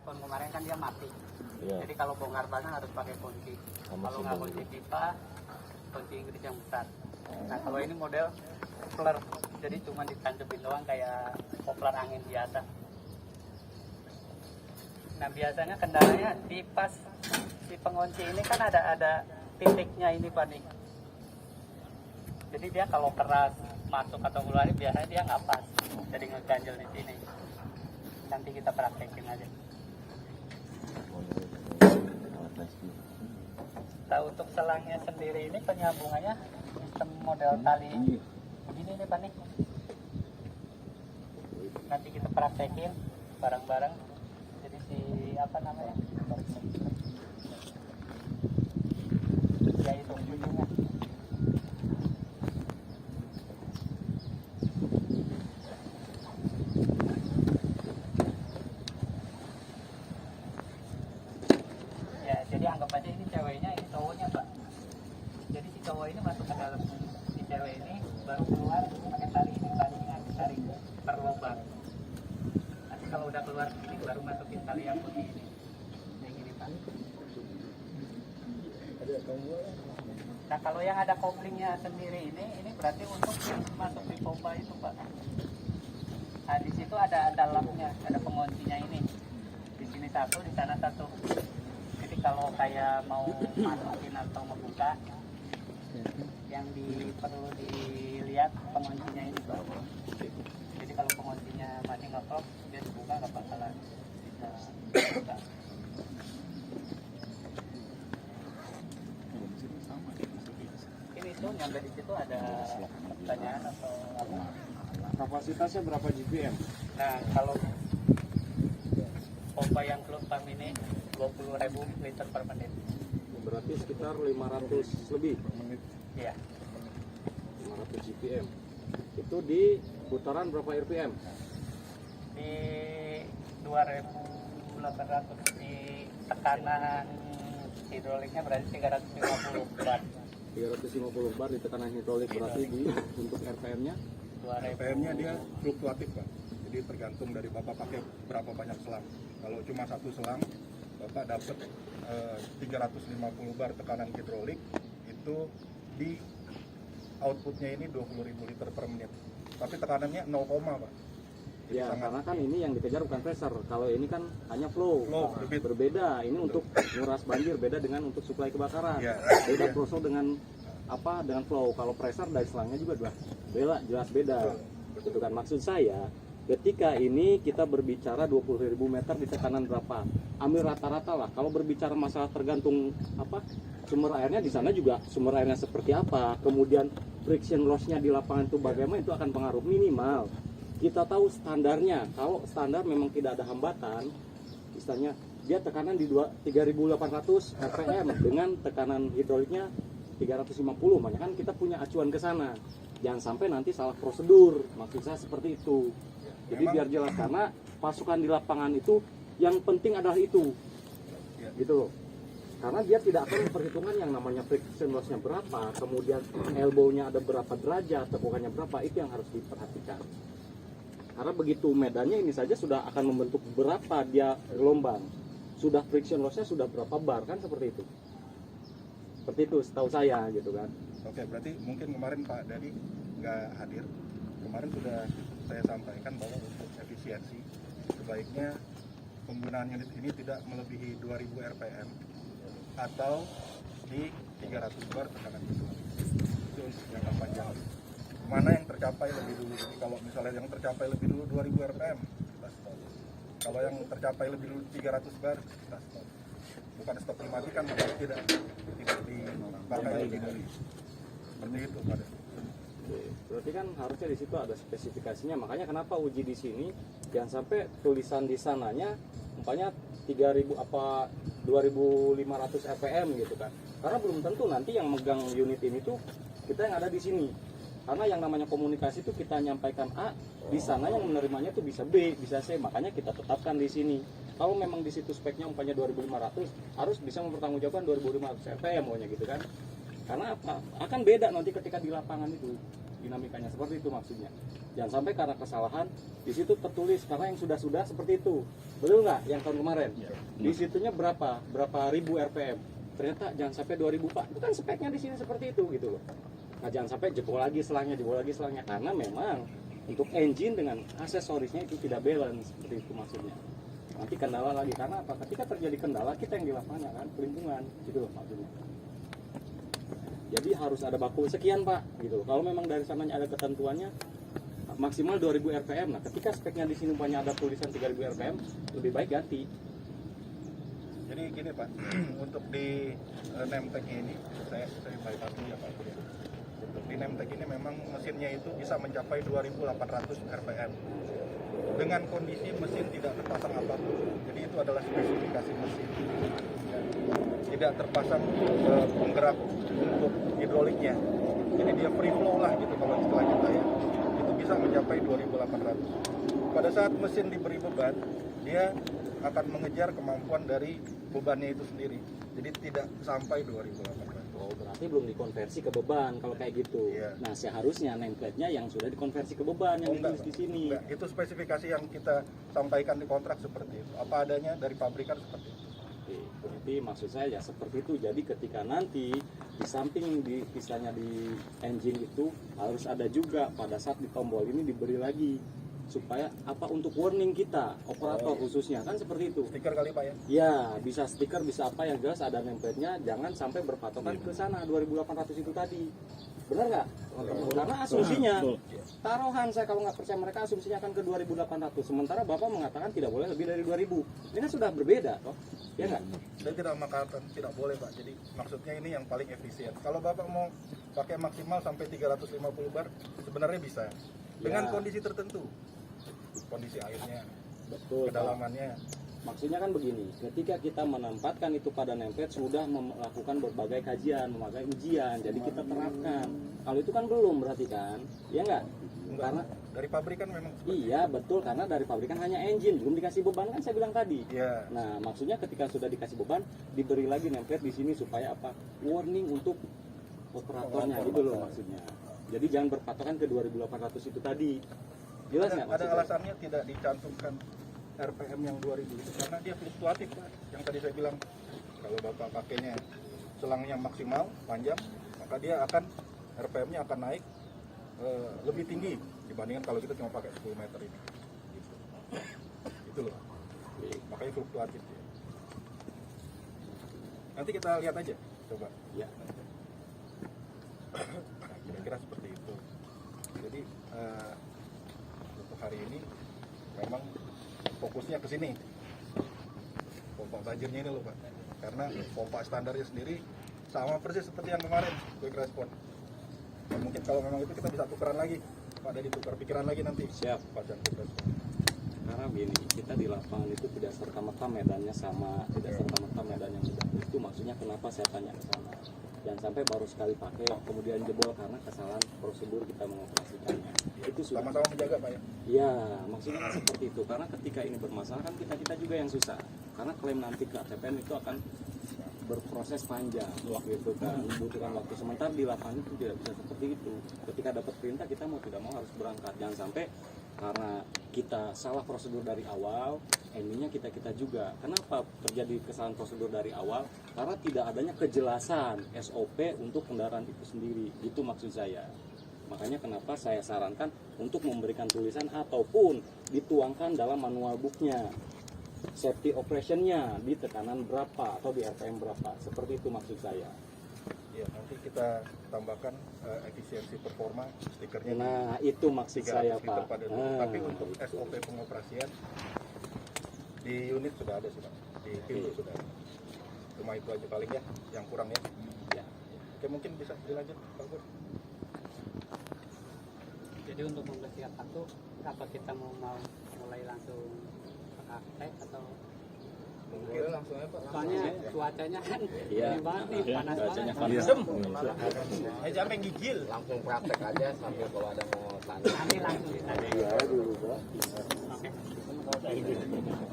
tahun kemarin kan dia mati. Iya. Jadi kalau bongkar pasang harus pakai kunci. Sama Kalau nggak simbol kunci gitu. pipa, kunci Inggris yang besar. Nah kalau ini model kopler, jadi cuma ditancepin doang kayak kopler angin biasa. Nah biasanya kendalanya di pas si pengunci ini kan ada titiknya ini Pak nih. Jadi dia kalau keras masuk atau keluar biasanya dia nggak pas, jadi ngeganjel di sini. Nanti kita praktekin aja. Nah untuk selangnya sendiri ini penyambungannya sistem model tali begini nih Pak nih. Nanti kita praktekin bareng-bareng. Jadi si apa namanya? Ya itu ujungnya. Ya jadi anggap aja ini ceweknya, ini cowoknya Pak. Jadi si cowok ini masuk ke dalam si cewek ini, baru keluar pakai tali ini, talinya ditarik per lubang. Nanti kalau udah keluar ini baru masukin tali yang putih ini. Kayak gini Pak. Nah kalau yang ada koplingnya sendiri ini berarti untuk masuk di pompa itu Pak. Nah di situ ada lapnya, ada penguncinya ini. Di sini satu, di sana satu. Jadi kalau kayak mau masukin atau ngebuka, yang perlu dilihat penguncinya ini Pak. Jadi kalau penguncinya masih ngeklop, dia dibuka nggak bakalan bisa buka. Ini tuh nyampe di situ ada pertanyaan atau apa? Kapasitasnya berapa GPM? Nah kalau pompa yang keluar pump ini 20.000 liter per menit. Berarti sekitar 500 lebih per menit. Iya. 500 GPM. Itu di putaran berapa RPM? Di 2.800 di tekanan hidroliknya berarti 350 bar. 350 bar di tekanan hidrolik, berarti di untuk RPM-nya? 2.000. RPM-nya dia fluktuatif Pak, jadi tergantung dari Bapak pakai berapa banyak selang. Kalau cuma satu selang, Bapak dapat 350 bar tekanan hidrolik, itu di outputnya ini 20.000 liter per menit. Tapi tekanannya 0, Pak. Jadi Ya, sangat karena kan ini yang dikejar bukan pressure. Kalau ini kan hanya flow. Flow, debit. Berbeda. Ini untuk nguras banjir, beda dengan untuk suplai kebakaran. Ya, Beda iya. proses dengan apa? Dengan flow. Kalau pressure dari selangnya juga jelas beda. Itu kan maksud saya. Ketika ini kita berbicara 20.000 meter di tekanan berapa? Ambil rata-rata lah. Kalau berbicara masalah tergantung apa? Sumber airnya di sana juga sumber airnya seperti apa. Kemudian friction loss-nya di lapangan itu bagaimana, itu akan pengaruh minimal. Kita tahu standarnya. Kalau standar memang tidak ada hambatan, istilahnya dia tekanan di 3.800 rpm dengan tekanan hidroliknya 350. Makanya kan kita punya acuan ke sana. Jangan sampai nanti salah prosedur. Maksud saya seperti itu. Jadi biar jelas, karena pasukan di lapangan itu yang penting adalah itu, gitu loh. Karena dia tidak akan memperhitungkan yang namanya friction loss-nya berapa, kemudian elbow-nya ada berapa derajat, tekukannya berapa, itu yang harus diperhatikan. Karena begitu medannya ini saja sudah akan membentuk berapa dia gelombang, sudah friction loss-nya sudah berapa bar, kan seperti itu. Seperti itu setahu saya gitu kan. Oke, berarti mungkin kemarin Pak Dadi nggak hadir. Kemarin sudah saya sampaikan bahwa untuk efisiensi sebaiknya penggunaan unit ini tidak melebihi 2000 rpm atau di 300 bar tekanan hidrolik. Itu untuk jangka panjang. Mana yang tercapai lebih dulu? Jadi kalau misalnya yang tercapai lebih dulu 2000 rpm, kita stop. Kalau yang tercapai lebih dulu 300 bar, kita stop. Bukan stop dimatikan, tapi tidak dipakai lebih dulu. Seperti itu Pak Dadi. Berarti kan harusnya di situ ada spesifikasinya. Makanya kenapa uji di sini jangan sampai tulisan di sananya umpamanya 3000 apa 2500 rpm gitu kan. Karena belum tentu nanti yang megang unit ini tuh kita yang ada di sini. Karena yang namanya komunikasi itu kita nyampaikan A, di sana yang menerimanya tuh bisa B, bisa C. Makanya kita tetapkan di sini. Kalau memang di situ speknya umpamanya 2500, harus bisa mempertanggungjawabkan 2500 rpm maunya gitu kan. Karena apa? Akan beda nanti ketika di lapangan itu. dinamikanya seperti itu maksudnya. Jangan sampai karena kesalahan di situ tertulis karena yang sudah seperti itu, betul nggak? Yang tahun kemarin di situnya berapa ribu RPM, ternyata jangan sampai 2000 Pak, itu kan speknya di sini seperti itu gitu loh. Nah jangan sampai jebol lagi selangnya karena memang untuk engine dengan aksesorisnya itu tidak balance seperti itu maksudnya. Nanti kendala lagi karena apa? Ketika terjadi kendala kita yang di lapangan kan pelimpungan gitu loh maksudnya. Jadi harus ada baku sekian Pak gitu. Kalau memang dari sananya ada ketentuannya maksimal 2000 RPM. Nah, ketika speknya di sini umpamanya ada tulisan 3000 RPM, lebih baik ganti. Jadi gini Pak, untuk di name tag ini saya bypass dulu ya Pak. Untuk di name tag ini memang mesinnya itu bisa mencapai 2800 RPM. Dengan kondisi mesin tidak terpasang apapun. Jadi itu adalah spesifikasi mesin. Ya. Tidak terpasang penggerak untuk hidroliknya. Jadi dia free flow lah gitu kalau istilah kita ya. Itu bisa mencapai 2800. Pada saat mesin diberi beban, dia akan mengejar kemampuan dari bebannya itu sendiri. Jadi tidak sampai 2800. Oh, berarti belum dikonversi ke beban kalau kayak gitu. Iya. Nah, seharusnya nameplate-nya yang sudah dikonversi ke beban yang ditulis di sini. Enggak. Itu spesifikasi yang kita sampaikan di kontrak seperti itu. Apa adanya dari pabrikan seperti itu. Oke, berarti maksud saya ya seperti itu. Jadi ketika nanti di samping di misalnya di engine itu harus ada juga pada saat di tombol ini diberi lagi supaya apa untuk warning kita operator khususnya kan seperti itu. Stiker kali Pak ya? Ya bisa stiker bisa apa yang jelas ada nameplate-nya, jangan sampai berpatokan ke sana 2800 itu tadi. Benar nggak? Karena asumsinya taruhan saya kalau nggak percaya mereka asumsinya akan ke 2800 sementara Bapak mengatakan tidak boleh lebih dari 2000. Ini kan sudah berbeda toh. Ya nggak? Saya tidak mengatakan tidak boleh Pak. Jadi maksudnya ini yang paling efisien. Kalau Bapak mau pakai maksimal sampai 350 bar sebenarnya bisa. Dengan kondisi tertentu. Kondisi airnya, Betul. kedalamannya. Maksudnya kan begini, ketika kita menempatkan itu pada nameplate sudah melakukan berbagai kajian, memakai ujian, jadi kita terapkan. Kalau itu kan belum berarti kan, ya nggak? Karena Dari pabrikan memang seperti iya betul karena dari pabrikan hanya engine, belum dikasih beban kan saya bilang tadi. Iya. Nah maksudnya ketika sudah dikasih beban, diberi lagi nameplate di sini supaya apa? Warning untuk operatornya gitu loh maksudnya. Jadi jangan berpatokan ke 2800 itu tadi. Jelas nggak ada maksudnya? alasannya tidak dicantumkan RPM yang 2000 itu karena dia fluktuatif Pak. Yang tadi saya bilang kalau Bapak pakainya selangnya maksimal panjang maka dia akan RPM-nya akan naik lebih tinggi dibandingkan kalau kita cuma pakai 10 meter ini gitu. Itu loh makanya fluktuatif ya. Nanti kita lihat aja coba Ya. nah, kira-kira seperti itu. Jadi untuk hari ini memang fokusnya ke sini pompa banjirnya ini loh Pak, karena pompa standarnya sendiri sama persis seperti yang kemarin quick response. Nah, mungkin kalau memang itu kita bisa tukeran lagi Pak, ada ditukar pikiran lagi nanti. Siap. Pasang quick response. Karena gini, kita di lapangan itu tidak serta-merta medannya sama, tidak serta-merta medannya mudah. Itu maksudnya kenapa saya tanya ke sana. Jangan sampai baru sekali pakai, kemudian jebol karena kesalahan prosedur kita mengoperasikannya. Itu sudah Sama-sama menjaga Pak ya. ya, maksudnya kan seperti itu. Karena ketika ini bermasalah kan kita juga yang susah. Karena klaim nanti ke ATPN itu akan berproses panjang gitu kan, membutuhkan waktu. Sementara di lapangan itu tidak bisa seperti itu. Ketika dapat perintah kita mau tidak mau harus berangkat. Jangan sampai karena kita salah prosedur dari awal, endingnya kita juga. Kenapa terjadi kesalahan prosedur dari awal? Karena tidak adanya kejelasan SOP untuk kendaraan itu sendiri. Itu maksud saya. Makanya kenapa saya sarankan untuk memberikan tulisan ataupun dituangkan dalam manual booknya. Safety operationnya di tekanan berapa atau di RPM berapa. Seperti itu maksud saya. Ya, nanti kita tambahkan efisiensi performa stikernya. Nah, itu maksud saya, Pak. Tapi untuk SOP pengoperasian di unit sudah ada sih Pak. Di pintu sudah ada. Cuma itu aja paling ya, yang kurang ya. Ya. Oke, mungkin bisa dilanjut Pak Gur. Jadi untuk membersihkan satu, apa kita mau mulai langsung praktek atau Mungkin langsung aja Pak. soalnya cuacanya kan Iya. ini banget nih, panas Cuacanya banget. panas. Sampai gigil. Langsung praktek aja sambil kalau ada mau tanya. Nanti langsung kita Iya dulu, Pak. Oke.